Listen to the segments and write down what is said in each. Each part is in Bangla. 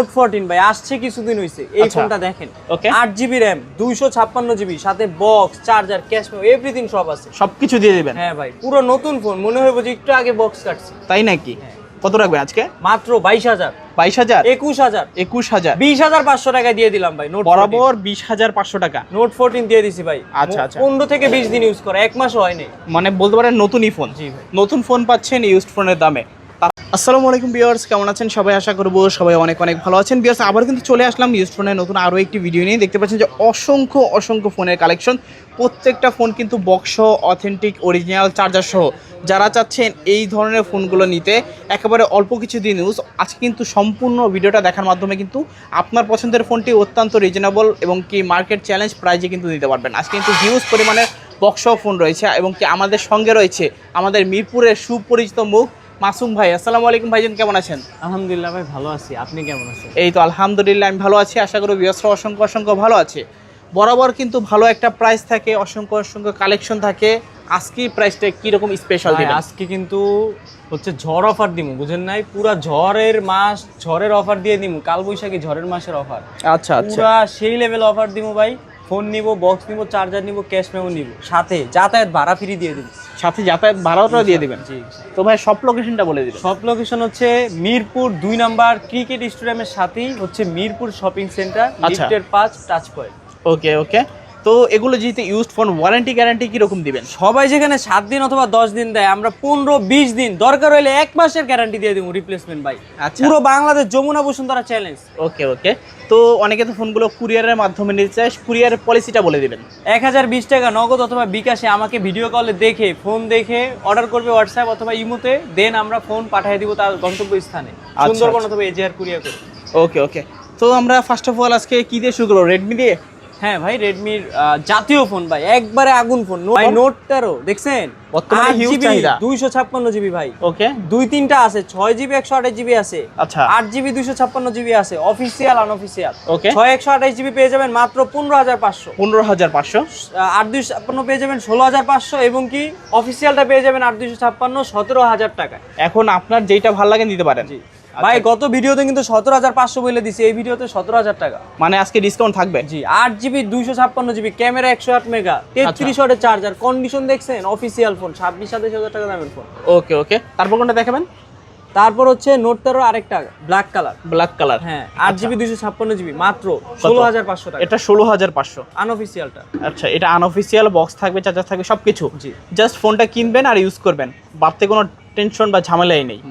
নোট 14 ভাই আসছে কিছুদিন হইছে। এই ফোনটা দেখেন, 8GB RAM 256GB সাথে box, charger, cash memo everything সব আছে। সবকিছু দিয়ে দিবেন? হ্যাঁ ভাই, পুরো নতুন ফোন, মনে হইব যে একটু আগে বক্স কাটছি। তাই নাকি? কত রাখবেন আজকে? মাত্র 22000। 22000? 21000? 21000? 20500 টাকা দিয়ে দিলাম ভাই। নোট বরাবর 20500 টাকা। নোট 14 দিয়ে দিছি ভাই। আচ্ছা আচ্ছা, 15 থেকে 20 দিন ইউজ করা, এক মাসও হয়নি। মানে বলতে পারেন নতুনই ফোন। জি ভাই, নতুন ফোন পাচ্ছেন ইউজড ফোনের দামে। আসসালামু আলাইকুম ভিউয়ার্স, কেমন আছেন সবাই? আশা করব সবাই অনেক অনেক ভালো আছেন। ভিউয়ার্স, আবার কিন্তু চলে আসলাম ইউজড ফোনের নতুন আরও একটি ভিডিও নিয়ে। দেখতে পাচ্ছেন যে অসংখ্য ফোনের কালেকশন। প্রত্যেকটা ফোন কিন্তু বক্স, অথেন্টিক, অরিজিনাল, চার্জার সহ। যারা চাচ্ছেন এই ধরনের ফোনগুলো নিতে একেবারে অল্প কিছু দিন ইউজ, আজকে কিন্তু সম্পূর্ণ ভিডিওটা দেখার মাধ্যমে কিন্তু আপনার পছন্দের ফোনটি অত্যন্ত রিজনেবল এবং কি মার্কেট চ্যালেঞ্জ প্রাইজে কিন্তু নিতে পারবেন। আজকে কিন্তু হিউজ পরিমাণে বক্স ফোন রয়েছে এবং কি আমাদের সঙ্গে রয়েছে আমাদের মিরপুরের সুপরিচিত মুখ মাসুম ভাই। আসসালামু আলাইকুম ভাইজান, কেমন আছেন? আলহামদুলিল্লাহ ভাই, ভালো আছি। আপনি কেমন আছেন? এই তো আলহামদুলিল্লাহ আমি ভালো আছি। আশা করি ভিউয়ার্সরা অসংখ্য ভালো আছে। বরাবর কিন্তু ভালো একটা প্রাইস থাকে, অসংখ্য কালেকশন থাকে। আজকে প্রাইসটা কিরকম স্পেশাল দিবেন? আজকে কিন্তু হচ্ছে ঝড় অফার দিমু, বুঝেন নাই? পুরা ঝড়ের মাস, ঝড়ের অফার দিয়ে দিমু। কাল বৈশাখী ঝড়ের মাসের অফার। আচ্ছা আচ্ছা, পুরা সেই লেভেল অফার দিমু ভাই। ফোন নিব, বক্স নিব, চার্জার নিব, ক্যাশ মেমো নিব, সাথে যাতায়াত ভাড়া ফ্রি দিয়ে দিব। সাথে যাতায়াত ভাড়াটাও দিয়ে দিবেন? জি। তো ভাই সব লোকেশনটা বলে দিবেন। সব লোকেশন হচ্ছে মিরপুর 2 নাম্বার ক্রিকেট স্টেডিয়ামের সাথেই হচ্ছে মিরপুর শপিং সেন্টার, লিফটের 5 টাচ পয়েন্ট। ওকে। তো এগুলো যেহেতু ইউজড ফোন, ওয়ারেন্টি গ্যারান্টি কিরকম দিবেন? সবাই যেখানে 7 দিন অথবা 10 দিন দেয়, আমরা 15-20 দিন, দরকার হলে 1 মাসের গ্যারান্টি দিয়ে দেবো, রিপ্লেসমেন্ট ভাই। আচ্ছা, পুরো বাংলাদেশ, যমুনা বসুন্ধরা চ্যালেঞ্জ। ওকে। তো অনেকে তো ফোনগুলো কুরিয়ারের মাধ্যমে নিতে চায়, কুরিয়ারের পলিসিটা বলে দিবেন। 1020 টাকা নগদ অথবা বিকাশে আমাকে ভিডিও কলে দেখে, ফোন দেখে অর্ডার করবে হোয়াটসঅ্যাপ অথবা ইমোতে, দেন আমরা ফোন পাঠিয়ে দিব তার গন্তব্য স্থানে, সুন্দরবন অথবা এজিআর কুরিয়ার করে। ওকে। তো আমরা ফার্স্ট অফ অল আজকে কি দিয়ে শুরু করবো? রেডমি দিয়ে? হ্যাঁ ভাই, রেডমির জাতীয় ফোন ভাই, একবারে আগুন ফোন ভাই। নোট 13 দেখছেন? বর্তমানে হিউজ চাহিদা। 256GB ভাই। ওকে, 2-3টা আছে, 6GB 128GB আছে। আচ্ছা, 8GB 256GB আছে, অফিসিয়াল আনঅফিসিয়াল। ওকে, 6 128GB পেয়ে যাবেন মাত্র 15500। 15500। 8 256 পেয়ে যাবেন 16500 এবং কি অফিসিয়ালটা পেয়ে যাবেন 8 256 17000 টাকায়। এখন আপনার যেটা ভালো লাগে নিতে পারেন। জি ভাই, গত ভিডিওতে কিন্তু 17500 বলে দিছি, এই ভিডিওতে 17000 টাকা। মানে আজকে ডিসকাউন্ট থাকবে? জি। 8GB 256GB, ক্যামেরা 108 মেগা, 33 ওয়াটের চার্জার, কন্ডিশন দেখছেন? অফিসিয়াল ফোন, 26-27000 টাকা দামের ফোন। ওকে। তারপর কোনটা দেখাবেন? তারপর হচ্ছে নোট 13 আরেকটা ব্ল্যাক কালার। হ্যাঁ, 8GB 256GB মাত্র 16500 টাকা। এটা 16500 আনঅফিসিয়ালটা। আচ্ছা, এটা আনঅফিসিয়াল, বক্স থাকবে, চার্জার থাকবে, সবকিছু। জি। জাস্ট ফোনটা কিনবেন আর ইউজ করবেন, বাড়তে কোনো টেনশন বা ঝামেলাই নেই।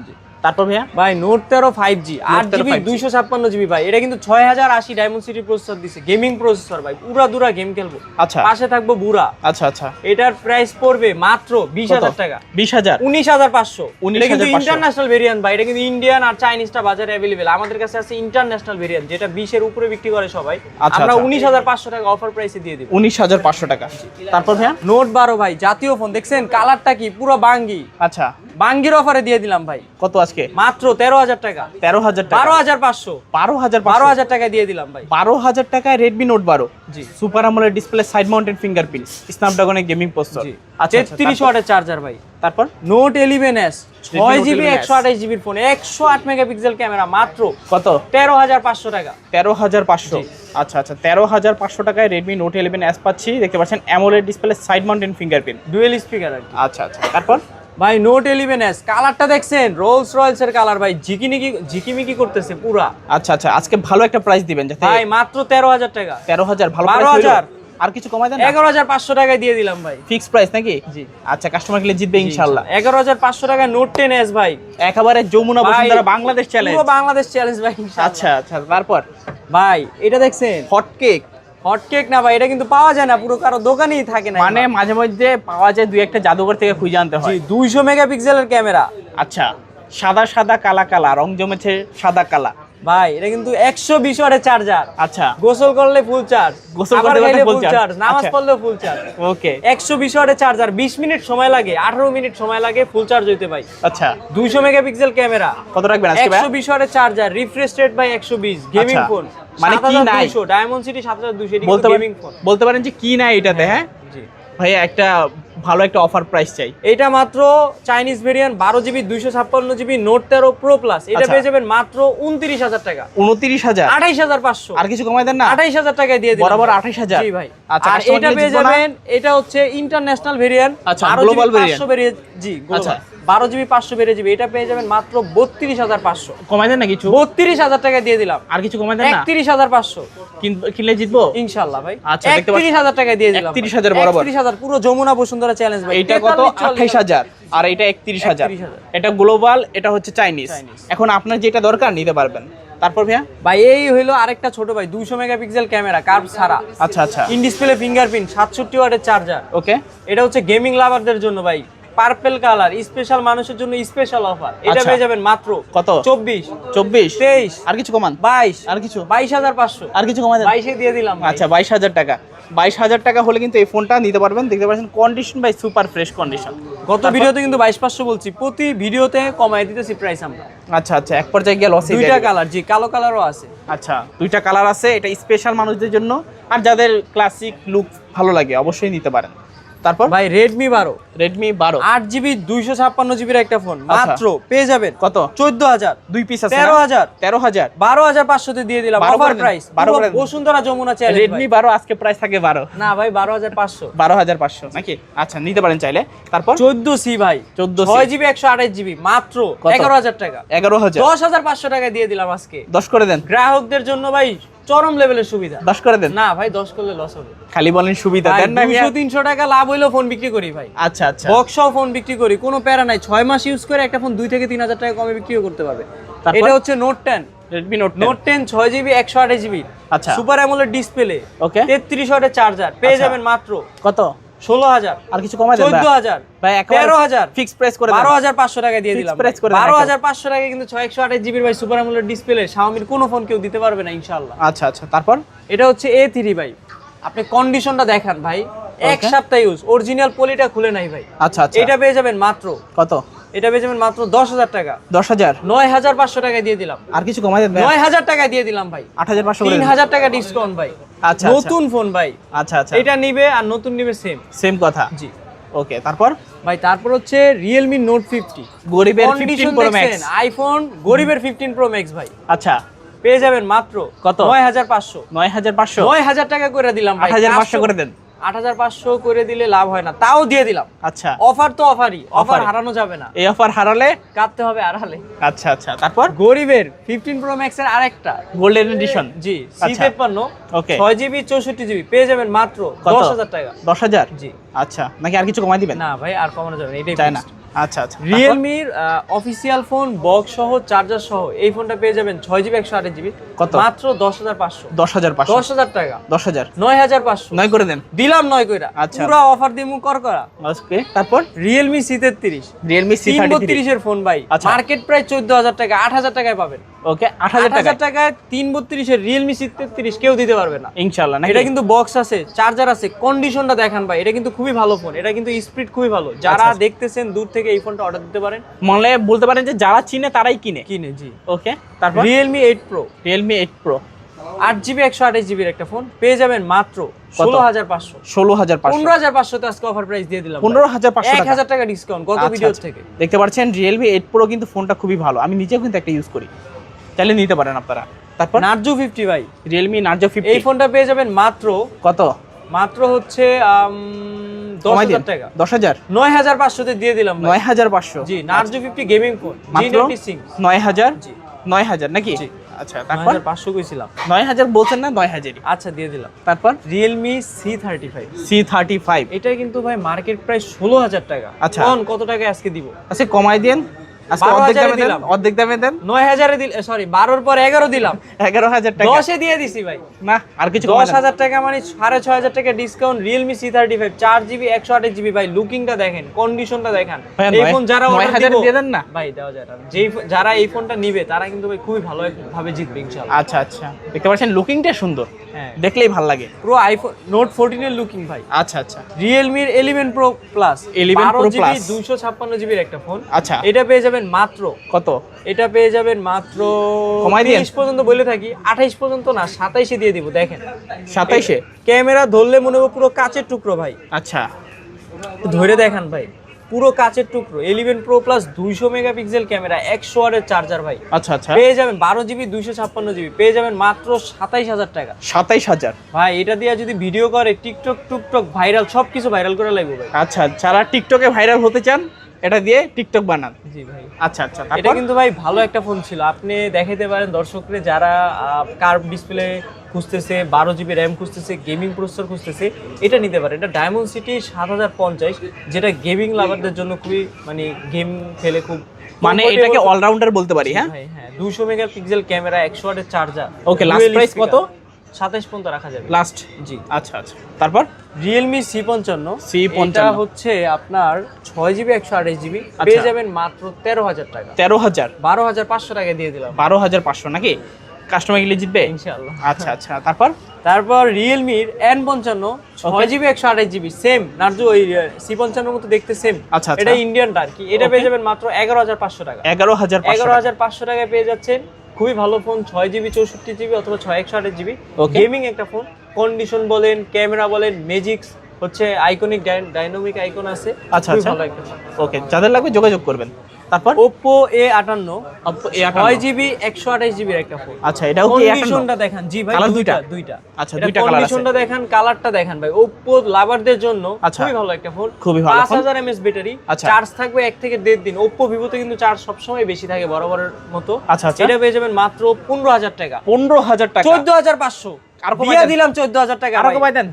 তারপর ভাই নোট 13 5G 8GB 256GB ভাই, এটা কিন্তু 6080 ডায়মন্ড সিটি প্রসেসর দিছে, গেমিং প্রসেসর ভাই, পুরা দুরা গেম খেলবো। আচ্ছা, পাশে থাকবো বুড়া। আচ্ছা। এটার প্রাইস পড়বে মাত্র 20000 টাকা। 20000? 19500। এটা কিন্তু 19500 ইন্টারন্যাশনাল ভেরিয়েন্ট ভাই, এটা কিন্তু ইন্ডিয়ান আর চাইনিজটা বাজারে अवेलेबल। আমাদের কাছে আছে ইন্টারন্যাশনাল ভেরিয়েন্ট, যেটা 20 এর উপরে বিক্রি করে সবাই। আমরা 19500 টাকা অফার প্রাইসে দিয়ে দিব। 19500 টাকা। তারপর ভাই নোট 12 ভাই, জাতীয় ফোন দেখছেন? কালারটা কি পুরো বাঙ্গি। আচ্ছা, বাঙ্গির অফারে দিয়ে দিলাম ভাই। কত আজকে? মাত্র 13000 টাকা। 13000 টাকা? 12500। 12000 টাকা দিয়ে দিলাম ভাই। 12000 টাকায় রেডমি নোট 12। জি। Super AMOLED display, side mounted fingerprint, স্ন্যাপড্রাগনের গেমিং প্রসেসর। আচ্ছা, 33 ওয়াটের চার্জার ভাই। তারপর note 11s 6GB 128GB phone, 108 megapixel camera, মাত্র কত? 13500 টাকা। 13500। আচ্ছা, 13500 টাকায় রেডমি নোট 11s পাচ্ছি। দেখতে পাচ্ছেন AMOLED display, side mounted fingerprint, dual speaker আর কি। আচ্ছা। তারপর ভাই নোট 11s কালারটা দেখছেন? রোলস রয়েলস এর কালার ভাই, ঝিকিমিকি করতেছে পুরা। আচ্ছা, আজকে ভালো একটা প্রাইস দিবেন যাতে। ভাই মাত্র 13000 টাকা। 13000 ভালো প্রাইস। 12000 আর কিছু কমাই দেন? 11500 টাকায় দিয়ে দিলাম ভাই। ফিক্স প্রাইস নাকি? জি। আচ্ছা, কাস্টমার গেলে জিতবে ইনশাআল্লাহ। 11500 টাকায় নোট 10s ভাই, একেবারে যমুনা বসুন্ধরা বাংলাদেশ চ্যালেঞ্জ। পুরো বাংলাদেশ চ্যালেঞ্জ ভাই ইনশাআল্লাহ। আচ্ছা। তারপর ভাই এটা দেখছেন? হট কেক না ভাই, এটা কিন্তু পাওয়া যায় না, পুরো কারো দোকানেই থাকে না। মানে মাঝে মধ্যে পাওয়া যায়, দুই একটা জাদুঘর থেকে খুঁজে আনতে হয়। 200 মেগাপিক্সেলের ক্যামেরা। আচ্ছা, সাদা কালা রং জমেছে, সাদা কালা ভাই। এটা কিন্তু 120 ওয়াটের চার্জার। আচ্ছা, গোসল করলে ফুল চার্জ, গোসল করলে ফুল চার্জ, নামাজ পড়লেও ফুল চার্জ। ওকে। 120 ওয়াটের চার্জার, 20 মিনিট সময় লাগে, 18 মিনিট সময় লাগে ফুল চার্জ হইতে ভাই। আচ্ছা, 200 মেগাপিক্সেল ক্যামেরা। কত রাখবেন আজকে ভাই? 120 ওয়াটের চার্জার, রিফ্রেশ রেট ভাই 120, গেমিং ফোন। মানে কি নাই? Diamond city 7200 gaming phone. বলতে পারেন যে কি নাই এটাতে? হ্যাঁ জি ভাই, একটা ভালো একটা অফার প্রাইস চাই। এটা মাত্র Chinese variant 12GB 256GB note 13 pro plus, এটা পেয়ে যাবেন মাত্র 29000 টাকা। 29000? 28500। আর কিছু কমাই দেন না? 28000 টাকায় দিয়ে দিলাম বরাবর 28000। জি ভাই। আচ্ছা, আর এটা পেয়ে যাবেন, এটা হচ্ছে ইন্টারন্যাশনাল ভেরিয়েন্ট, আচ্ছা, গ্লোবাল ভেরিয়েন্ট। 500 ভেরিয়েন্ট, জি আচ্ছা, 12GB 500 ভেরিয়েন্ট, এটা পেয়ে যাবেন মাত্র 32500। কমাই দেন না কিছু? 32000 টাকা দিয়ে দিলাম। আর কিছু কমাই দেন না? 31500। কিনলে জিতবো ইনশাআল্লাহ ভাই। আচ্ছা, দেখতে পাচ্ছেন 31000 টাকা দিয়ে দিলাম। 31000 বরাবর। 31000 পুরো যমুনা বসুন্ধরা চ্যালেঞ্জ ভাই। এটা কত? 28000। আর এটা 31000। এটা গ্লোবাল, এটা হচ্ছে চাইনিজ। এখন আপনার যেটা দরকার নিতে পারবেন। তারপর ভাইয়া ভাই এই হইলো আরেকটা ছোট ভাই 200 মেগাপিক্সেল ক্যামেরা, কার্ভ ছাড়া। আচ্ছা আচ্ছা। ইন ডিসপ্লে ফিঙ্গারপ্রিন্ট, 67 ওয়াটের চার্জার। ওকে, এটা হচ্ছে গেমিং লাভারদের জন্য ভাই, পার্পল কালার, স্পেশাল মানুষের জন্য স্পেশাল অফার। এটা পেয়ে যাবেন মাত্র কত? 24 23। আর কিছু কমান? 22। আর কিছু? 22500। আর কিছু কমাই দেন? 22 এ দিয়ে দিলাম ভাই। আচ্ছা, 22000 টাকা। 22000 টাকা হলে কিন্তু এই ফোনটা নিতে পারবেন। দেখতে পাচ্ছেন কন্ডিশন ভাই সুপার ফ্রেশ কন্ডিশন। গত ভিডিওতে কিন্তু 22500 বলছি, প্রতি ভিডিওতে কমাই দিতেছি প্রাইস আমরা। আচ্ছা আচ্ছা, এক পর্যায়ে গিয়ে লসে। দুইটা কালার, জি কালো কালারও আছে। আচ্ছা, দুইটা কালার আছে। এটা স্পেশাল মানুষদের জন্য, আর যাদের ক্লাসিক লুক ভালো লাগে অবশ্যই নিতে পারেন। তারপর ভাই Redmi 12, Redmi 12 8GB 256GB একটা ফোন, মাত্র পেয়ে যাবেন কত? 14000। দুই পিস আছে? 13000। 13000। 12500 তে দিয়ে দিলাম offer price. 12 Bashundhara Jamuna challenge. Redmi 12 আজকে প্রাইস থাকে 12 না ভাই 12500। 12500 নাকি? আচ্ছা, নিতে পারেন চাইলে। তারপর 14C ভাই, 14C 6GB 128GB, মাত্র 11000 টাকা। 11000। 10500 টাকা দিয়ে দিলাম আজকে। 10 করে দেন। গ্রাহকদের জন্য ভাই চরম লেভেলের সুবিধা। 10 করে দেন। না ভাই 10 করলে লস হবে। খালি বলেন সুবিধা দেন না। 200-300 টাকা লাভ হইলেও ফোন বিক্রি করি ভাই। আচ্ছা আচ্ছা, বক্সও ফোন বিক্রি করি, কোনো প্যারা নাই। 6 মাস ইউজ করে একটা ফোন 2 থেকে 3000 টাকা কমে বিক্রিও করতে পারবে। এটা হচ্ছে note 10, Redmi Note 10 6GB 128GB। আচ্ছা, সুপার অ্যামোলেড ডিসপ্লে, ওকে, 33 ওয়াটের চার্জার, পেয়ে যাবেন মাত্র কত? 16000। আর কিছু কমাই দেন? 14000 ভাই 13000। ফিক্স প্রাইস করে দেন। 12500 টাকা দিয়ে দিলাম। প্রাইস করে দেন। 12500 টাকা কিন্তু 128GB ভাই সুপার অ্যামোলেড ডিসপ্লে, Xiaomi কোনো ফোন কেউ দিতে পারবে না ইনশাআল্লাহ। আচ্ছা আচ্ছা, তারপর এটা হচ্ছে A3 ভাই, আপনি কন্ডিশনটা দেখান ভাই, এক সপ্তাহ ইউজ, অরিজিনাল পলিটা খুলে নাই ভাই। আচ্ছা আচ্ছা, এটা পেয়ে যাবেন মাত্র কত? এটা পেয়ে যাবেন মাত্র 10000 টাকা। 10000? 9500 টাকা দিয়ে দিলাম। আর কিছু কমাই দেন? 9000 টাকা দিয়ে দিলাম ভাই। 8500 করে দেন। 3000 টাকা ডিসকাউন্ট ভাই। আচ্ছা, নতুন ফোন ভাই। আচ্ছা আচ্ছা, এটা নিবে আর নতুন নিবে সেম কথা। জি ওকে, তারপর ভাই তারপর হচ্ছে Realme Note 50, গরিবের 15 Pro Max। আইফোন গরিবের 15 Pro Max ভাই, আচ্ছা, পেয়ে যাবেন মাত্র কত? 9500। 9500? 9000 টাকা করে দিলাম ভাই। 8500 করে দেন। 8500 করে দিলে লাভ হয় না, তাও দিয়ে দিলাম। আচ্ছা, অফার তো অফারই, অফার হারানো যাবে না। এই অফার হারালে কাটতে হবে আড়ালে। আচ্ছা আচ্ছা, তারপর গরিবের 15 Pro Max এর আরেকটা গোল্ডেন এডিশন। জি আচ্ছা, C53, ওকে, 6GB 64GB, পেয়ে যাবেন মাত্র 10000 টাকা। 10000? জি। আচ্ছা, নাকি আর কিছু কমাই দিবেন? না ভাই আর কমানো যাবে না, এটাই চাই না। fixed। আচ্ছা আচ্ছা, রিয়েলমির অফিসিয়াল ফোন, বক্স সহ, চার্জার সহ এই ফোনটা পেয়ে যাবেন 6GB 128GB, কত? মাত্র 10500। 10500? 10000 টাকা। 10000? 9500 9 করে দেন। দিলাম 9 কইরা। আচ্ছা, পুরো অফার দিমু কর করা। ওকে, তারপর Realme C33, Realme C33 332 এর ফোন ভাই, আচ্ছা, মার্কেট প্রাইস 14000 টাকা, 8000 টাকায় পাবেন। ওকে, 8000 টাকা। 8000 টাকায় 332 এর Realme C33 কেউ দিতে পারবে না ইনশাআল্লাহ। না এটা কিন্তু বক্স আছে, চার্জার আছে, কন্ডিশনটা দেখান ভাই, এটা কিন্তু খুবই ভালো ফোন, এটা কিন্তু স্পিড খুবই ভালো। যারা দেখতেছেন দূর থেকে এই ফোনটা অর্ডার দিতে পারেন, মনে বলতে পারেন যে যারা চিনে তারাই কিনে। জি। ওকে, তারপর Realme 8 Pro, Realme 8 Pro 8GB 128GB এর একটা ফোন, পেয়ে যাবেন মাত্র 16500। 16500? 15500 তে আজকে অফার প্রাইস দিয়ে দিলাম। 15500 টাকা। 1000 টাকা ডিসকাউন্ট গত ভিডিও থেকে। দেখতে পাচ্ছেন Realme 8 Pro কিন্তু ফোনটা খুবই ভালো, আমি নিজেও কিন্তু একটা ইউজ করি, চাইলে নিতে পারেন আপনারা। তারপর Narzo 50 ভাই, Realme Narzo 50, এই ফোনটা পেয়ে যাবেন মাত্র কত? মাত্র হচ্ছে 10000 টাকা। 10000? 9500 তে দিয়ে দিলাম ভাই। 9500? জি, Narzo 50 গেমিং ফোন, মাত্র G96। 9000? জি, 9000 নাকি? জি। আচ্ছা, তারপর 9500 কইছিলাম। 9000 বলছেন না? 9000ই। আচ্ছা দিয়ে দিলাম। তারপর Realme C35, C35, এটা কিন্তু ভাই মার্কেট প্রাইস 16000 টাকা। আচ্ছা, কোন কত টাকা আজকে দিব? আচ্ছা, কমাই দেন আজকে, 12,000 অর্ধেক দামে দেন। দিলাম। অর্ধেক দামে দেন। 9000 এ দিল, সরি 12 এর পর 11 দিলাম। 11000 টাকা? 10 এ দিয়ে দিছি ভাই। না, আর কিছু কমাই দেন। 10000 টাকা মানে 6500 টাকা discount. Realme C35 4GB 128GB ভাই, লুকিংটা দেখেন, কন্ডিশনটা দেখেন। এই ফোন যারা অর্ডার 9000 দিব দিয়ে দেন না ভাই, দেওয়া যায় না। যারা এই ফোনটা নিবে তারা কিন্তু ভাই খুবই ভালো ভাবে জিতবে ইনশাআল্লাহ। আচ্ছা আচ্ছা, দেখতে পাচ্ছেন লুকিংটা সুন্দর, হ্যাঁ দেখলেই ভালো লাগে। পুরো আইফোন Note 14 এর লুকিং ভাই। আচ্ছা আচ্ছা, Realme 11 Pro Plus, 11 Pro 12GB Plus 256GB এর একটা ফোন। আচ্ছা, এটা পেয়ে যাবেন মাত্র কত? এটা পেয়ে যাবেন মাত্র কমাই দিন। 30 পর্যন্ত বলে থাকি, 28 পর্যন্ত না, 27 এ দিয়ে দিব। দেখেন 27 এ? ক্যামেরা ধরলে মনে হবে পুরো কাচের টুকরো ভাই। আচ্ছা, ধরে দেখান ভাই, পুরো কাচের টুকরো 11 Pro Plus 200 মেগাপিক্সেল ক্যামেরা, 100 ওয়াটের চার্জার ভাই। আচ্ছা আচ্ছা, পেয়ে যাবেন 12GB 256GB, পেয়ে যাবেন মাত্র 27000 টাকা। 27000 ভাই এটা দিয়ে যদি ভিডিও করে টিকটক ভাইরাল, সবকিছু ভাইরাল করে লাগবে ভাই। আচ্ছা, যারা টিকটকে ভাইরাল হতে চান এটা দিয়ে টিকটক বানান। জি ভাই। আচ্ছা আচ্ছা, এটা কিন্তু ভাই ভালো একটা ফোন ছিল, আপনি দেখাইতে পারেন দর্শকরে যারা কার্ভ ডিসপ্লে খুঁজতেছে, 12GB র্যাম খুঁজতেছে, গেমিং প্রসেসর খুঁজতেছে, এটা নিতে পারে। এটা ডায়মন্ড সিটি 7050, যেটা গেমিং লাভারদের জন্য খুবই মানে গেম খেলে খুব মানে এটাকে অলরাউন্ডার বলতে পারি। হ্যাঁ ভাই, হ্যাঁ 200 মেগাপিক্সেল ক্যামেরা, 100 ওয়াটের চার্জার। ওকে, লাস্ট প্রাইস কত? 27 পর্যন্ত রাখা যাবে লাস্ট। জি আচ্ছা আচ্ছা, তারপর Realme C55, এটা হচ্ছে আপনার 6GB 128GB, পেয়ে যাবেন মাত্র 13000 টাকা। 13000? 12500 টাকা দিয়ে দিলাম। 12500 নাকি? কাস্টমার গেলে জিতবে ইনশাআল্লাহ। আচ্ছা আচ্ছা, তারপর Realme N55 6GB 128GB, same Narzo ওই C55 মতো দেখতে সেম। আচ্ছা, এটা ইন্ডিয়ানটা আর কি। এটা পেয়ে যাবেন মাত্র 11500 টাকা। 11500 টাকায় পেয়ে যাচ্ছেন খুবই ভালো ফোন, 6GB 64GB অথবা 6128GB গেমিং একটা ফোন। কন্ডিশন বলেন, ক্যামেরা বলেন, ম্যাজিক্স হচ্ছে আইকনিক ডাইনামিক আইকন আছে। আচ্ছা আচ্ছা, ভালো একটা ফোন। ওকে, যাদের লাগবে যোগাযোগ করবেন। তারপর Oppo A58, 6GB 128GB এর একটা ফোন। আচ্ছা, এটাও কি কন্ডিশনটা দেখান। জি ভাই, কালার দুইটা। আচ্ছা, দুইটা কালার আছে। কন্ডিশনটা দেখান, কালারটা দেখান ভাই। Oppo লাভারদের জন্য খুবই ভালো একটা ফোন, খুবই ভালো ফোন। 5000 mAh ব্যাটারি, চার্জ থাকবে 1 থেকে 1.5 দিন। Oppo Vivo তে কিন্তু চার্জ সবসময় বেশি থাকে বরাবরের মতো। আচ্ছা আচ্ছা, এটা পেয়ে যাবেন মাত্র 15000 টাকা। 15000 টাকা? 14500 দিয়ে দিলাম। 14000 টাকা আরো কমাই দেন।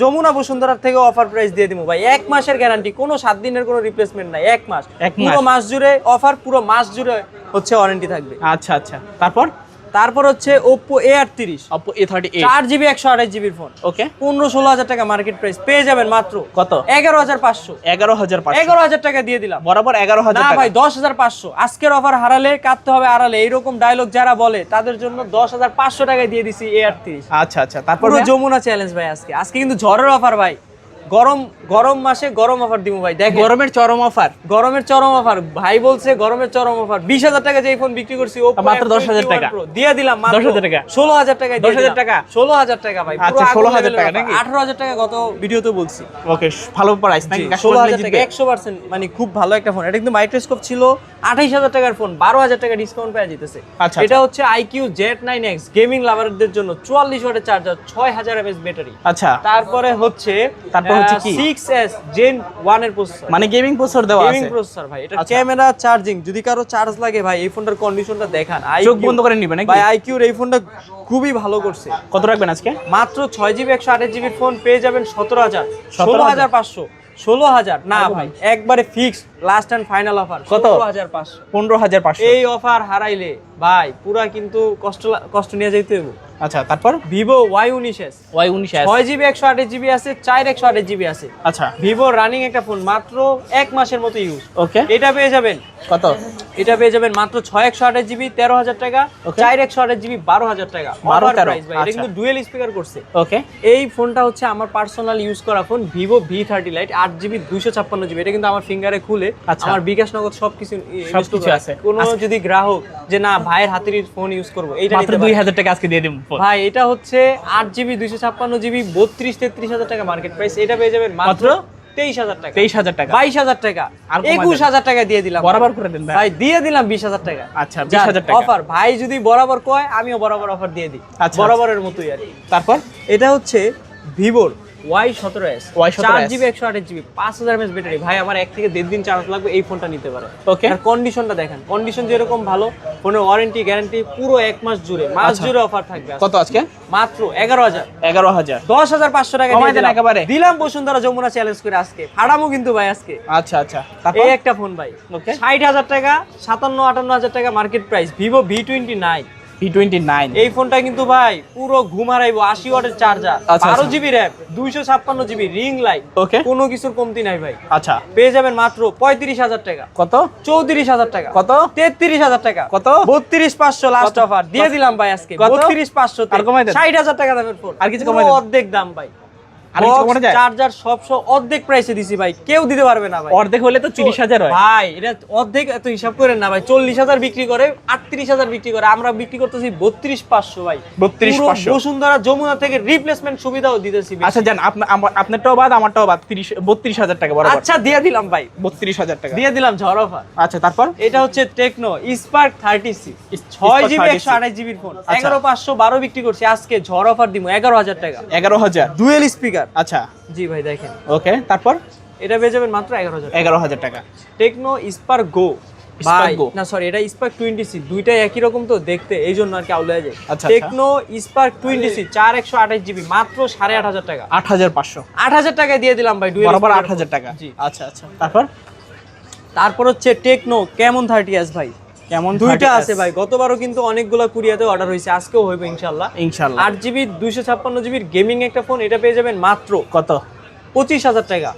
যমুনা বসুন্ধরার থেকে অফার প্রাইস দিয়ে দিমু ভাই। 1 মাসের গ্যারান্টি, কোনো 7 দিনের কোনো রিপ্লেসমেন্ট নাই। 1 মাস, পুরো মাস জুড়ে অফার, পুরো মাস জুড়ে হচ্ছে ওয়ারেন্টি থাকবে। আচ্ছা আচ্ছা, তারপর হচ্ছে Oppo A38, Oppo A38 4GB 128GB এর ফোন। ওকে, 15-16 টাকা মার্কেট প্রাইস, পেয়ে যাবেন মাত্র কত? 11500। 11500 টাকা দিয়ে দিলাম। বরাবর 11000 না টাকা। ভাই, 10500। আজকের অফার হারালে কাটতে হবে আড়ালে, এইরকম ডায়লগ যারা বলে তাদের জন্য 10500 টাকায় দিয়ে দিছি A38। আচ্ছা আচ্ছা, তারপর পুরো যমুনা চ্যালেঞ্জ ভাই। আজকে কিন্তু ঝড়ের অফার ভাই। গরম মাসে গরম অফার দিমু ভাই। দেখেন, গরমের চরম অফার ভাই বলছে, গরমের চরম অফার। 20000 টাকা যে ফোন বিক্রি করছি মাত্র 10000 টাকা দিয়ে দিলাম। 10000 টাকা, 16000 টাকা, 10000 টাকা, 16000 টাকা ভাই। আচ্ছা, 16000 টাকা নাকি? 18000 টাকা গত ভিডিওতে বলছি। ওকে, ভালো প্রাইস নাকি? 16000 টাকা 100%, মানে খুব ভালো একটা ফোন। এটা কিন্তু মাইক্রোস্কোপ ছিল 28000 টাকার ফোন, 12000 টাকা ডিসকাউন্ট পেয়ে যেতেছে। আচ্ছা, এটা হচ্ছে IQ Z9X গেমিং লাভারদের জন্য, 44 ওয়াটের চার্জার, 6000 mAh ব্যাটারি। আচ্ছা, তারপরে হচ্ছে কি 6S Gen 1 এর প্রসেসর, মানে গেমিং প্রসেসর দেওয়া আছে। গেমিং প্রসেসর ভাই। এটা ক্যামেরা, চার্জিং, যদি কারো চার্জ লাগে ভাই, এই ফোনটার কন্ডিশনটা দেখান। চোখ বন্ধ করে নিবেন নাকি ভাই? IQ এর এই ফোনটা খুবই ভালো করছে। কত রাখবেন আজকে? মাত্র 6GB 128GB ফোন পেয়ে যাবেন 17000, 16500, 16000 না ভাই, একবারে fix last and final offer. কত? 15500। 15500। এই অফার হারাইলে ভাই পুরা কিন্তু কষ্ট নিয়ে যাইতে হবে। আচ্ছা, তারপর Vivo Y19s, 6GB 128GB আছে, 4 128GB আছে। আচ্ছা, Vivo রানিং একটা ফোন, মাত্র 1 মাসের মতো ইউজ। ওকে, এটা পেয়ে যাবেন কত? এটা পেয়ে যাবেন মাত্র 6 128GB 13000 টাকা, 4 128GB 12000 টাকা। 12 প্রাইস ভাই। এটা কিন্তু ডুয়েল স্পিকার করছে। ওকে, এই ফোনটা হচ্ছে আমার পার্সোনাল ইউজ করা phone, Vivo V30 Lite, 8GB 256GB। এটা কিন্তু আমার ফিঙ্গারে খুলে আমার বিকাশ নগদ সবকিছু আছে। কোনো যদি গ্রাহক যে না ভাইয়ের হাতের ফোন ইউজ করবো, এইটা মাত্র 2000 টাকা আজকে দিয়ে দেব ভাই। এটা হচ্ছে 8GB 256GB 32-33 টাকা মার্কেট প্রাইস। এটা পেয়ে যাবেন মাত্র 23000 টাকা, 23000 টাকা, 22000 টাকা, 21000 টাকা দিয়ে দিলাম। বরাবর করে দেন ভাই, দিয়ে দিলাম 20000 টাকা। আচ্ছা, 20000 টাকা অফার। ভাই যদি বরাবর কয়, আমিও বরাবর অফার দিয়ে দিই। আচ্ছা, বরাবরের মতোই আর কি। তারপর এটা হচ্ছে ভিভোর Y17s, Y17s, 4GB 128GB 5000 mAh battery. ভাই আমার 1 থেকে 1.5 দিন চার্জ লাগবে, এই ফোনটা নিতে পারে। ওকে, আর কন্ডিশনটা দেখেন, কন্ডিশন যেরকম ভালো, ফোনের ওয়ারেন্টি গ্যারান্টি পুরো 1 মাস জুড়ে, জুড়ে অফার থাকবে। কত আজকে? মাত্র 11000। 10500 টাকা কমাই দেন একেবারে। দিলাম বসুন্ধরা যমুনা চ্যালেঞ্জ করে আজকে। ফাড়ামু কিন্তু ভাই আজকে। আচ্ছা আচ্ছা, তারপর এই একটা ফোন ভাই, ওকে, 60000 টাকা, 57-58 টাকা মার্কেট প্রাইস। Vivo V29, এই ফোনটা কিন্তু ভাই পুরো ঘুম হারাইবো। 80 ওয়াটের charger, 12GB RAM, 256GB ring light, okay, কোনো কিছুর কমতি নাই ভাই। আচ্ছা, পেয়ে যাবেন মাত্র 35000 টাকা। কত? 34000 টাকা। কত? 33000 টাকা। কত? 32500 লাস্ট অফার দিয়ে দিলাম ভাই আজকে। 32500 তে 60000 টাকা দামের ফোন, আর কিছু কমাই দেন? অর্ধেক দাম ভাই। আর কিছু কমানো যায়? চার্জার সব অর্ধেক প্রাইসে দিছি ভাই, কেউ দিতে পারবে না ভাই। অর্ধেক হলে তো 30,000 হয় ভাই, এটা অর্ধেক এত হিসাব করেন না ভাই। 40,000 বিক্রি করে, 38,000 বিক্রি করে, আমরা বিক্রি করতেছি 32,500 ভাই। 32,500 বসুন্ধরা যমুনা থেকে রিপ্লেসমেন্ট সুবিধাও দিতেছি। আচ্ছা জান, আপনারটাও বাদ আমারটাও বাদ, 32,000 টাকা বরাবর। আচ্ছা দিয়ে দিলাম ভাই, 32,000 টাকা দিয়ে দিলাম ঝড় অফার। আচ্ছা তারপর এটা হচ্ছে Tecno Spark 30C 6GB 128GB phone, 11,512 বিক্রি করছি, আজকে ঝড় অফার দিব 11,000 টাকা। 11,000 ডুয়েল স্পিকার। আচ্ছা জি ভাই দেখেন, ওকে তারপর এটা পেয়ে যাবেন মাত্র 11,000। 11,000 টাকা। টেকনো স্পার্ক গো Spark Go। না সরি, এটা স্পার্ক 20C, দুইটাই একই রকম তো দেখতে, এই জন্য আর কি আউলে যায়। আচ্ছা, টেকনো স্পার্ক 20C 4128GB মাত্র 8,500 টাকা। 8,500 8,000 টাকায় দিয়ে দিলাম ভাই, ডুয়েল বরাবর 8,000 টাকা। জি। আচ্ছা আচ্ছা তারপর হচ্ছে টেকনো কেমন 30S ভাই, কেমন দুইটা আছে ভাই। গতবারও কিন্তু অনেকগুলা কুরিয়াতে অর্ডার হয়েছে, আজকেও হইবে ইনশাআল্লাহ। 8GB 256GB গেমিং একটা ফোন, এটা পেয়ে যাবেন মাত্র কত? 25,000 টাকা,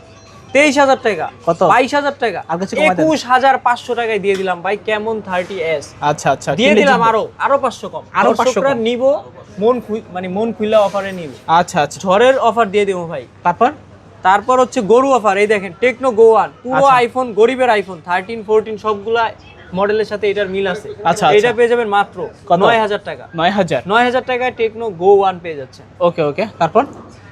23,000 টাকা, কত? 22,000 টাকা, আর কিছু কমাই দেন? 21,500 টাকায় দিয়ে দিলাম ভাই কেমন 30S। আচ্ছা আচ্ছা দিয়ে দিলাম আরো 500 কম, আরো 500 দর্শকরা কম। নিব, মন খুলে অফারে নিব। আচ্ছা আচ্ছা ঝড়ের অফার দিয়ে দেবো ভাই। তারপর হচ্ছে গরু অফার, এই দেখেন টেকনো গো 1 পুরো আচ্ছা। আইফোন, গরিবের আইফোন 13 14 সবগুলা মডেলের সাথে এটার মিল আছে। আচ্ছা, এটা পেয়ে যাবেন মাত্র কত? 9,000 টাকা। 9,000 টাকায় টেকনো গো 1 পেয়ে যাচ্ছেন। ওকে ওকে তারপর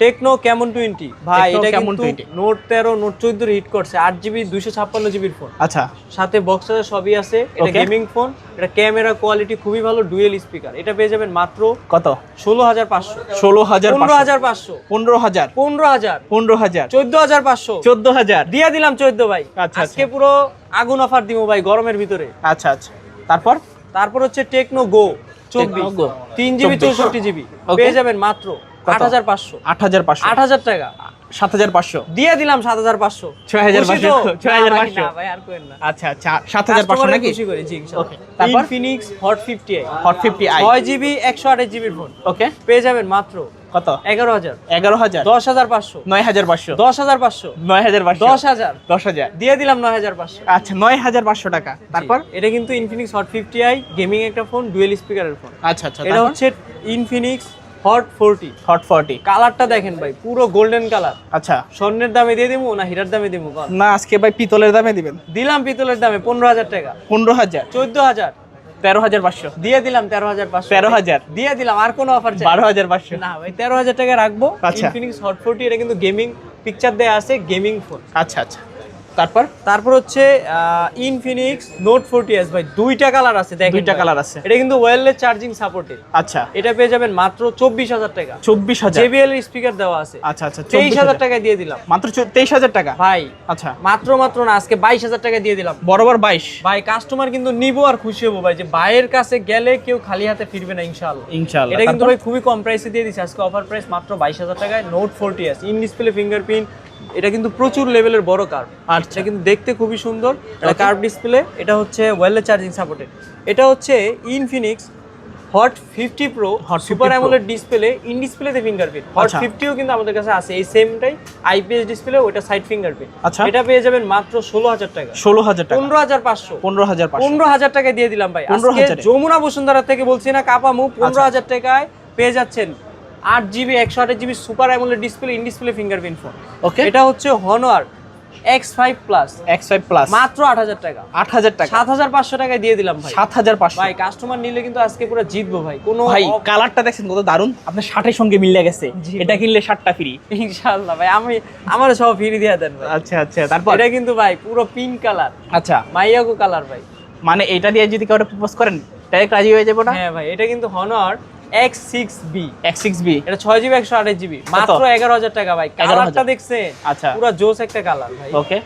টেকনো কেমন 20 ভাই, Tecno এটা Camon কিন্তু 20 নোট 13 নোট 14 হিট করছে, 8GB 256GB ফোন, আচ্ছা সাথে বক্স চার্জার সবই আছে। এটা Okay. গেমিং ফোন, এটা ক্যামেরা কোয়ালিটি খুবই ভালো, ডুয়েল স্পিকার। এটা পেয়ে যাবেন মাত্র কত? 16,500 16,500 15,500 15,000 15,000 15,000 14,500 14,000 দিয়ে দিলাম 14 ভাই। আচ্ছা, আজকে পুরো আগুন অফার দিব ভাই গরমের ভিতরে। আচ্ছা আচ্ছা তারপর হচ্ছে টেকনো গো Tecno 24 Go 3GB 64GB Okay. পেয়ে যাবেন মাত্র 8,500 8,500 8,000 টাকা। 7,500 দিয়ে দিলাম 7,500 6,500 6,500 না ভাই আর কোয়েন না। আচ্ছা আচ্ছা 7,500 নাকি? খুশি করে জি ইনশাআল্লাহ। Okay. তারপর? Infinix Hot 50i Hot 50i 6GB 128GB phone, okay পেয়ে যাবেন মাত্র কত? 11,000 11,000 10,500 9,500 10,500 9,500 10,000 10,000 দিয়ে দিলাম 9,500। আচ্ছা 9,500 টাকা। তারপর এটা কিন্তু ইনফিনিক্স হট 50i গেমিং একটা ফোন, ডুয়েল স্পিকারের ফোন। আচ্ছা আচ্ছা এটা হচ্ছে ইনফিনিক্স হট 40। হট 40 কালারটা দেখেন ভাই, পুরো গোল্ডেন কালার। আচ্ছা স্বর্ণের দামে দিয়ে দেবো না হীরার দামে দেবো? না আজকে ভাই পিতলের দামে দিবেন। দিলাম পিতলের দামে 15,000 টাকা। 15,000 14,000 13,500 দিয়ে দিলাম 13,500 13,000 দিয়ে দিলাম। আর কোনো অফার চাই? 12,500 না ভাই 13,000 টাকা রাখবো। আচ্ছা। ইনফিনিক্স হট 40 এটা কিন্তু গেমিং পিকচার দেয়া আছে, গেমিং ফোন। আচ্ছা আচ্ছা তারপর হচ্ছে ইনফিনিক্স নোট 40s ভাই, দুইটা কালার আছে দেখেন, দুইটা কালার আছে। এটা কিন্তু ওয়্যারলেস চার্জিং সাপোর্টেড। আচ্ছা এটা পেয়ে যাবেন মাত্র 24,000 টাকা। 24,000 JBL এর স্পিকার দেওয়া আছে। আচ্ছা আচ্ছা 23,000 টাকায় দিয়ে দিলাম মাত্র 23,000 টাকা ভাই। আচ্ছা মাত্র না, আজকে 22,000 টাকা দিয়ে দিলাম বরাবর 22 ভাই। কাস্টমার কিন্তু নিবো আর খুশি হবো ভাই, যে ভাইয়ের কাছে গেলে কেউ খালি হাতে ফিরবে না ইনশাআল্লাহ। ইনশাআল্লাহ। এটা কিন্তু ভাই খুবই কম প্রাইসে দিয়ে দিচ্ছে আজকে, অফার প্রাইস মাত্র 22,000 টাকায় note 40s in display fingerprint. এটা কিন্তু প্রচুর লেভেলের বড় কার্ভ, আর এটা কিন্তু দেখতে খুবই সুন্দর। এটা কার্ভ ডিসপ্লে, এটা হচ্ছে ওয়্যারলেস চার্জিং সাপোর্টেড। এটা হচ্ছে Infinix hot 50 pro super AMOLED display, in ডিসপ্লেতে ফিঙ্গারপ্রিন্ট। হট 50ও কিন্তু আমাদের কাছে আছে এই সেমটাই, আইপিএস ডিসপ্লে, ওটা সাইড ফিঙ্গারপ্রিন্ট। আচ্ছা। এটা পেয়ে যাবেন মাত্র 16,000 টাকা। 16,000 টাকা 15,500 15,500 15,000 টাকা দিয়ে দিলাম ভাই। আজকে 15,000 যমুনা বসুন্ধরা থেকে বলছি না কাপামু, 15,000 টাকায় পেয়ে যাচ্ছেন 8GB 128GB super AMOLED display, in display fingerprint phone. Okay এটা হচ্ছে Honor X5 plus X5 plus মাত্র 8,000 টাকা। 8,000 টাকা 7,500 টাকায় দিয়ে দিলাম ভাই। 7,500 ভাই কাস্টমার নিলে কিন্তু আজকে পুরো জিতবো ভাই। কোনো ভাই কালারটা দেখছেন কত দারুন, আপনার শার্টের সঙ্গে মিলে গেছে। জি। এটা কিনলে শার্টটা ফ্রি ইনশাআল্লাহ ভাই, আমার সব ফ্রি দিয়ে দেন ভাই। আচ্ছা আচ্ছা তারপর এটা কিন্তু ভাই পুরো পিঙ্ক কালার, আচ্ছা মাইয়াগো কালার ভাই। মানে এটা দিয়ে যদি কাউকে প্রপোজ করেন ডাইরেক্ট রাজি হয়ে যাবো না? হ্যাঁ ভাই, এটা কিন্তু Honor X6B X6B এটা 6GB 128GB মাত্র 11,000 টাকা ভাই। 11,000 কালারটা দেখছেন? আচ্ছা পুরো জোস একটা কালার ভাই। ওকে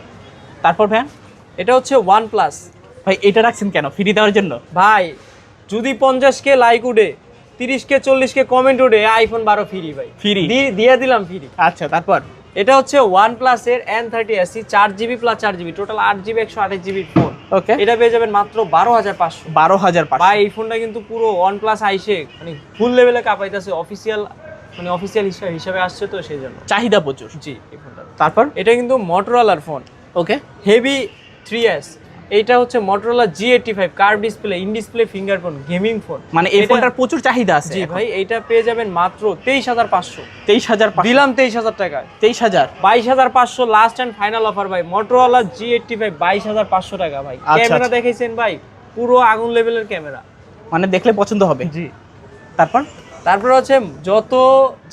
তারপর ভাই এটা হচ্ছে OnePlus ভাই এটা রাখছেন কেন? ফ্রি দেওয়ার জন্য? ভাই যদি 50K লাইক উঠে, 30K 40K কমেন্ট উঠে, আইফোন 12 ফ্রি ভাই। Free? দিয়ে দিলাম ফ্রি। আচ্ছা তারপর এটা হচ্ছে OnePlus এর N30 SE 4GB plus 4GB total 8GB 128GB phone. Okay এটা পেয়ে যাবেন মাত্র 12,500। 12,500 ভাই এই ফোনটা কিন্তু পুরো OnePlus আইসে মানে ফুল লেভেলে কাঁপাইতেছে, অফিসিয়াল হিসাবে আসছে তো সেই জন্য চাহিদা প্রচুর। জি এই ফোনটা। তারপর এটা কিন্তু Motorola ফোন, ওকে হেভি 3S এইটা হচ্ছে Motorola G85 curve display, in display fingerprint gaming phone. মানে এই ফোনটার প্রচুর চাহিদা আছে। জি ভাই, এইটা পেয়ে যাবেন মাত্র 23,500। 23,000 দিলাম 23,000 টাকা। 23,000 22,500 লাস্ট এন্ড ফাইনাল অফার ভাই। Motorola G85 22,500 টাকা ভাই। ক্যামেরা দেখাইছেন ভাই, পুরো আগুন লেভেলের ক্যামেরা, মানে দেখলে পছন্দ হবে। জি। তারপর হচ্ছে যত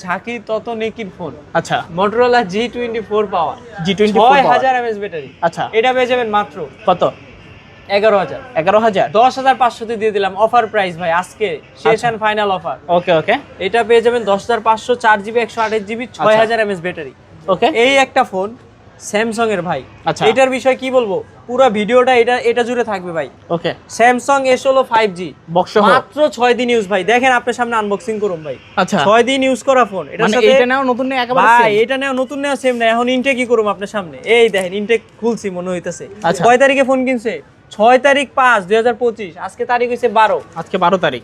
ঝাঁকি তত নেকির ফোন। আচ্ছা, Motorola G24 পাওয়ার, G24 6000 mAh ব্যাটারি। আচ্ছা, এটা পেয়ে যাবেন মাত্র কত? 11,000। 11,000 10,500 তে দিয়ে দিলাম অফার প্রাইস ভাই, আজকে শেষ এন্ড ফাইনাল অফার। ওকে ওকে, এটা পেয়ে যাবেন 10,500, 4GB 128GB 6000 mAh ব্যাটারি। ওকে, এই একটা ফোন স্যামসাং এর ভাই। আচ্ছা, এটার বিষয় কি বলবো, পুরো ভিডিওটা এটা জুড়ে থাকবে ভাই। ওকে, স্যামসাং S16 5G বক্স মাত্র 6 দিন ইউজ ভাই। দেখেন আপনার সামনে আনবক্সিং করুন ভাই। আচ্ছা, 6 দিন ইউজ করা ফোন। এটার মানে সাথে এটা নাও নতুন নেই একেবারে ভাই, same? এটা নাও নতুন নেওয়া সেম না। এখন ইনটেক কি করব আপনার সামনে, এই দেখেন ইনটেক খুলছি মনে হইতাছে। আচ্ছা। কয় তারিখে ফোন কিনছে? 6 তারিখ 5 2025। আজকে তারিখ হইছে 12। আজকে 12 তারিখ।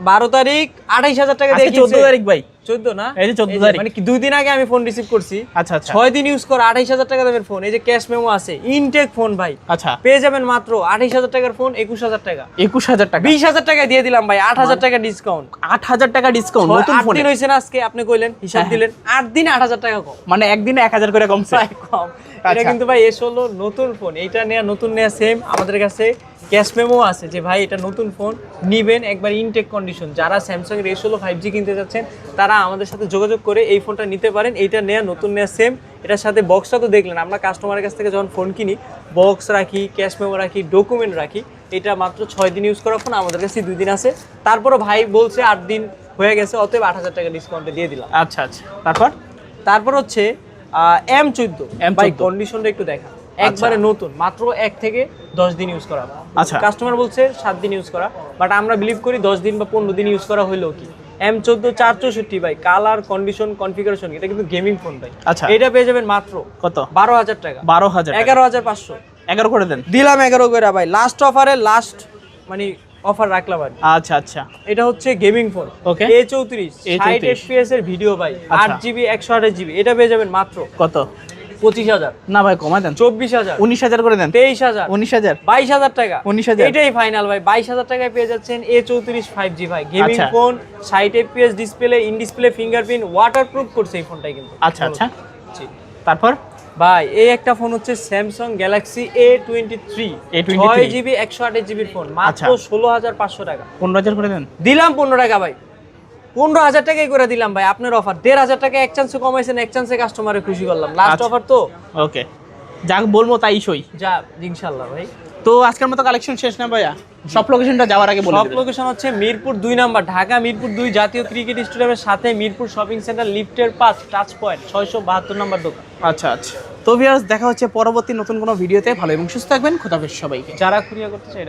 12 তারিখ 28,000 টাকা দিয়ে আজকে 14 তারিখ ভাই। 14 না, এই যে 14 তারিখ, মানে কি 2 দিন আগে আমি ফোন রিসিভ করছি। আচ্ছা আচ্ছা, 6 দিন ইউজ করা 28,000 টাকা দামের ফোন। এই যে ক্যাশ মেমো আছে, ইনটেক ফোন ভাই। আচ্ছা, পেয়ে যাবেন মাত্র 28,000 টাকার ফোন 21,000 টাকা। 21,000 টাকা, 20,000 টাকা দিয়ে দিলাম ভাই, 8,000 টাকা ডিসকাউন্ট। 8,000 টাকা ডিসকাউন্ট নতুন 8 ফোনে। দিন হইছে না আজকে, আপনি কইলেন হিসাব দিলেন, 8 দিন 8,000 টাকা কম। মানে একদিনে 1,000 করে কমছে। ভাই কম। এটা কিন্তু ভাই S16 নতুন ফোন, এইটা নেয়া নতুন নেয়া সেম। আমাদের কাছে ক্যাশ মেমো আছে যে ভাই এটা নতুন ফোন নিবেন একবার ইনটেক কন্ডিশন। যারা স্যামসাং এর S16 5G কিনতে যাচ্ছেন তারা আমাদের সাথে যোগাযোগ করে এই ফোনটা নিতে পারেন। এইটা নেয়া নতুন নেয়া সেম। এটার সাথে বক্সটা তো দেখলেন, আমরা কাস্টমারের কাছ থেকে যখন ফোন কিনি বক্স রাখি, ক্যাশ মেমো রাখি, ডকুমেন্ট রাখি। এটা মাত্র 6 দিন ইউজ করা ফোন, আমাদের কাছে 2 দিন আছে। তারপরও ভাই বলছে 8 দিন হয়ে গেছে, অতএব 8,000 টাকা ডিসকাউন্টে দিয়ে দিলাম। আচ্ছা আচ্ছা, তারপর হচ্ছে M14 ভাই, কন্ডিশনটা একটু দেখা, একবারে নতুন, মাত্র 1 থেকে 10 দিন ইউজ করা। আচ্ছা, কাস্টমার বলছে 7 দিন ইউজ করা, বাট আমরা বিলিভ করি 10 দিন বা 15 দিন ইউজ করা হইলো কি। M14 464 ভাই, কালার কন্ডিশন কনফিগারেশন, এটা কিন্তু গেমিং ফোন ভাই। আচ্ছা, এটা পেয়ে যাবেন মাত্র কত? 12,000 টাকা। 12,000, 11,500। 11 করে দেন। দিলাম 11 করে ভাই, লাস্ট অফারে লাস্ট মানে অফার রাখলাম আর। আচ্ছা আচ্ছা, এটা হচ্ছে গেমিং ফোন। ওকে, A34 60 FPS এর ভিডিও ভাই, 8GB 128GB। এটা পেয়ে যাবেন মাত্র কত? 25,000। না ভাই কমায় দেন। 24,000, 19,000 করে দেন। 23,000, 19,000, 22,000 টাকা। 19,000, এটাই ফাইনাল ভাই। 22,000 টাকায় পেয়ে যাচ্ছেন A34 5G ভাই, গেমিং আচ্ছা। Phone, 60 FPS display, in display fingerprint, waterproof করছে এই ফোনটাই কিন্তু। আচ্ছা আচ্ছা, জি। তারপর ভাই এই একটা ফোন হচ্ছে Samsung Galaxy A23 6GB 128GB phone, মাত্র 16,500 টাকা। 15,000 করে দেন। দিলাম 15 টাকা ভাই, 15,000 টাকাই করে দিলাম ভাই। আপনার অফার 1,500 টাকা এক চান্সে কমাইছেন, এক চান্সে কাস্টমারে খুশি করলাম। লাস্ট আচ্ছা। অফার তো, ওকে, যাক বলবো তাই সই। যা ইনশাআল্লাহ ভাই। তো আজকের মতো কালেকশন শেষ না ভাইয়া? সব লোকেশনটা যাওয়ার আগে বলে সব দিবেন। লোকেশন হচ্ছে মিরপুর 2 নাম্বার, ঢাকা মিরপুর 2 জাতীয় ক্রিকেট স্টেডিয়ামের সাথে মিরপুর শপিং সেন্টার লিফটের 5 টাচ পয়েন্ট 672 নাম্বার দোকান। আচ্ছা আচ্ছা, তো ভিউয়ার্স দেখা হচ্ছে পরবর্তী নতুন কোনো ভিডিওতে। ভালো এবং সুস্থ থাকবেন, খোদা হাফেজ সবাইকে। যারা কুরিয়ার করতে চাই